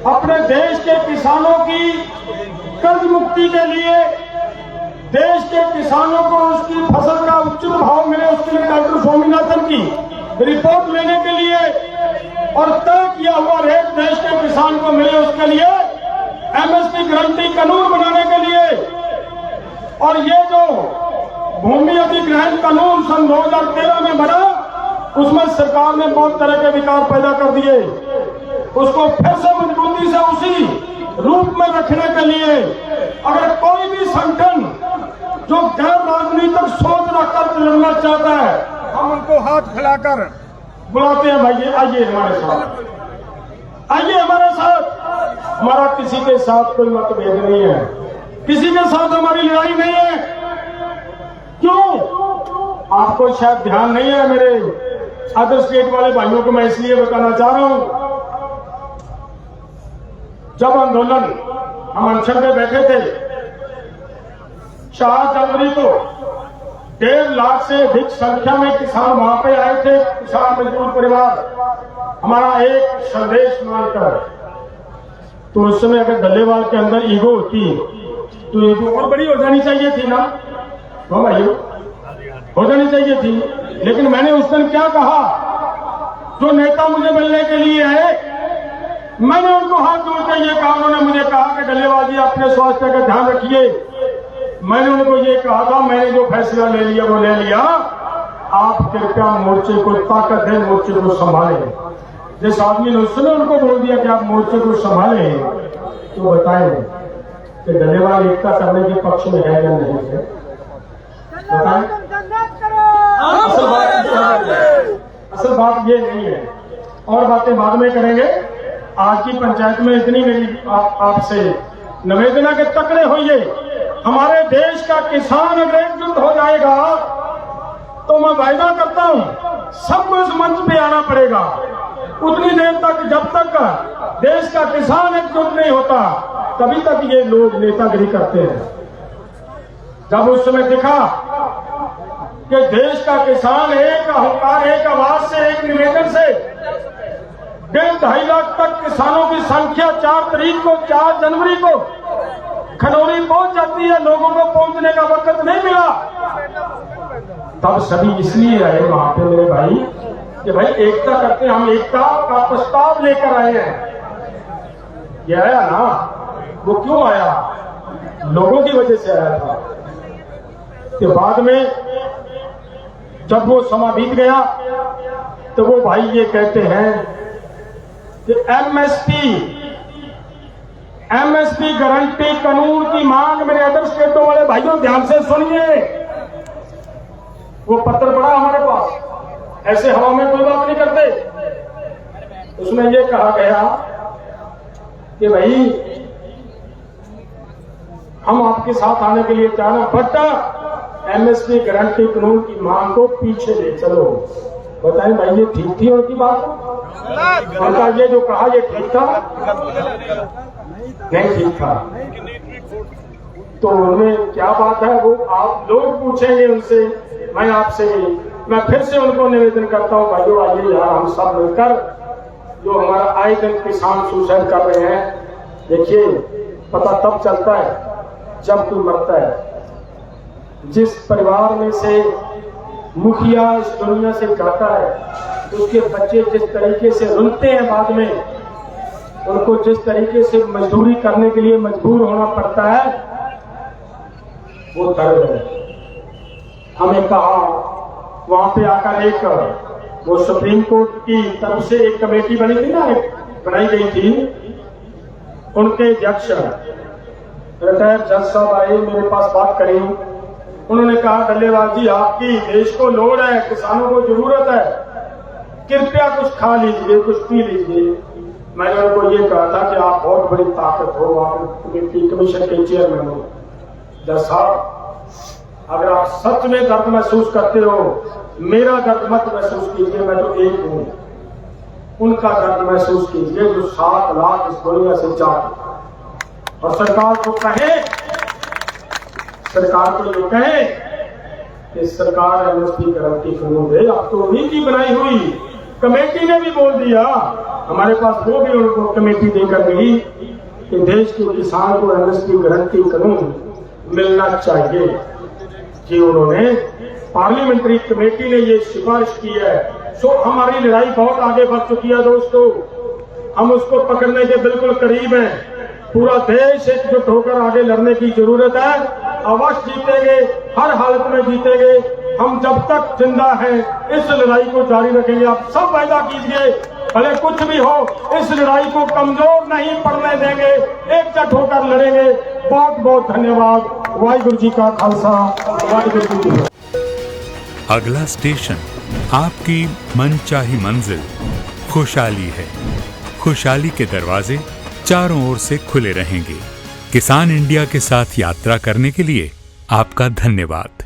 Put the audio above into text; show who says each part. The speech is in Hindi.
Speaker 1: अपने देश के किसानों की कर्ज मुक्ति के लिए, देश के किसानों को उसकी फसल का उचित भाव मिले, उसके लिए डॉक्टर स्वामीनाथन की रिपोर्ट लेने के लिए और तय किया हुआ रेट देश के किसान को मिले, उसके लिए एमएसपी गारंटी कानून बनाने के लिए, और ये जो भूमि अधिग्रहण कानून सन 2013 में बना, उसमें सरकार ने बहुत तरह के विकार पैदा कर दिए। उसको फिर से मजबूती से उसी रूप में रखने के लिए अगर कोई भी संगठन जो गैर राजनीतिक सोच रखकर चलना चाहता है, हम उनको हाथ फैलाकर बुलाते हैं, भाई आइए हमारे साथ, आइए हमारे साथ। हमारा किसी के साथ कोई मतभेद नहीं है, किसी के साथ हमारी लड़ाई नहीं है। क्यों? आपको शायद ध्यान नहीं है, मेरे अदर स्टेट वाले भाइयों को मैं इसलिए बताना चाह रहा हूं, जब आंदोलन हम अनशन में बैठे थे 4 जनवरी को 1.5 लाख से अधिक संख्या में किसान वहां पे आए थे, किसान मजदूर परिवार, हमारा एक संदेश मानकर। तो उस समय अगर डल्लेवाल के अंदर ईगो होती तो ईगो और बड़ी हो जानी चाहिए थी ना, हो भाइयों, हो जानी चाहिए थी। लेकिन मैंने उस दिन क्या कहा, जो नेता मुझे मिलने के लिए आए, मैंने उनको हाथ जोड़ के ये कहा, उन्होंने मुझे कहा कि डल्लेवाल जी अपने स्वास्थ्य का ध्यान रखिए। मैंने उनको ये कहा था, मैंने जो फैसला ले लिया वो ले लिया, आप कृपया मोर्चे को ताकत दें, मोर्चे को संभालें। जिस आदमी ने उसने उनको बोल दिया कि आप मोर्चे को संभालें, तो बताएं कि डल्लेवाल एकता करने के पक्ष में है या नहीं है, बताएं। असल बात ये नहीं है, और बातें बाद में करेंगे। आज की पंचायत में इतनी मेरी आपसे निवेदन है कि तकड़े होइए। हमारे देश का किसान अगर एकजुट हो जाएगा तो मैं वायदा करता हूं सबको इस मंच पे आना पड़ेगा। उतनी देर तक, जब तक देश का किसान एकजुट नहीं होता, तभी तक ये लोग नेतागिरी करते हैं। जब उस समय दिखा कि देश का किसान एक अहंकार, एक आवाज से, एक निवेदन से 1.5 लाख तक किसानों की संख्या 4 जनवरी को खनौरी पहुंच जाती है, लोगों को पहुंचने का वक्त नहीं मिला, तब सभी इसलिए आए वहां पे मेरे भाई कि भाई एकता करते हैं। हम एकता का प्रस्ताव लेकर आए हैं। ये आया ना, वो क्यों आया? लोगों की वजह से आया था। कि बाद में जब वो समा बीत गया तो वो भाई ये कहते हैं कि एमएसपी गारंटी कानून की मांग, मेरे अदर स्टेटों वाले भाइयों ध्यान से सुनिए, वो पत्र पड़ा हमारे पास, ऐसे हवा में कोई बात नहीं करते। उसमें ये कहा गया कि भाई हम आपके साथ आने के लिए चाह रहे हैं, बट एमएसपी गारंटी कानून की मांग को पीछे ले चलो। बताएं भाई, ये ठीक थी उनकी बात? उनका ये जो कहा ये ठीक था? नहीं ठीक था। तो उनमें क्या बात है वो आप लोग पूछेंगे उनसे, मैं फिर से उनको निवेदन करता हूं, भाइयों आइए यार हम सब मिलकर, जो हमारा आए दिन किसान सुसाइड कर रहे हैं, देखिए पता तब चलता है जब कोई मरता है। जिस परिवार में से मुखिया इस दुनिया से जाता है, उसके बच्चे जिस तरीके से रुलते हैं, बाद में उनको जिस तरीके से मजदूरी करने के लिए मजबूर होना पड़ता है, वो दर्द है। हमें कहा वहां पे आकर एक वो सुप्रीम कोर्ट की तरफ से एक कमेटी बनी थी ना, बनाई गई थी, उनके अध्यक्ष रिटायर्ड जज साहब आए, मेरे पास बात करी। उन्होंने कहा डल्लेवाल जी आपकी देश को लोड़ है, किसानों को जरूरत है, कृपया कुछ खा लीजिए, कुछ पी लीजिए। मैंने उनको ये कहा था कि आप बहुत बड़ी ताकत हो, आप कमीशन के चेयरमैन हो। जज साहब अगर आप सच में दर्द महसूस करते हो, मेरा दर्द मत महसूस कीजिए, मैं तो एक हूं, उनका दर्द महसूस कीजिए जो 7 लाख इस दुनिया से जाते। और सरकार को कहे कि सरकार एमएसपी गारंटी कानून दे। अब तो उन्हीं की बनाई हुई कमेटी ने भी बोल दिया हमारे पास वो भी उनको कमेटी देकर गई कि देश के किसान को एमएसपी गारंटी कानून मिलना चाहिए। कि उन्होंने पार्लियामेंट्री कमेटी ने ये सिफारिश की है। सो हमारी लड़ाई बहुत आगे बढ़ चुकी है दोस्तों, हम उसको पकड़ने के बिल्कुल करीब हैं। पूरा देश एकजुट होकर आगे लड़ने की जरूरत है। अवश्य जीतेंगे, हर हालत में जीतेंगे। हम जब तक जिंदा हैं इस लड़ाई को जारी रखेंगे। आप सब वायदा कीजिए, भले कुछ भी हो, इस लड़ाई को कमजोर नहीं पड़ने देंगे, एकजुट होकर लड़ेंगे। बहुत बहुत धन्यवाद। वाहिगुरु जी का खालसा, वाहिगुरु जी की फतेह।
Speaker 2: अगला स्टेशन आपकी मनचाही मंजिल खुशहाली है। खुशहाली के दरवाजे चारों ओर से खुले रहेंगे। किसान इंडिया के साथ यात्रा करने के लिए आपका धन्यवाद।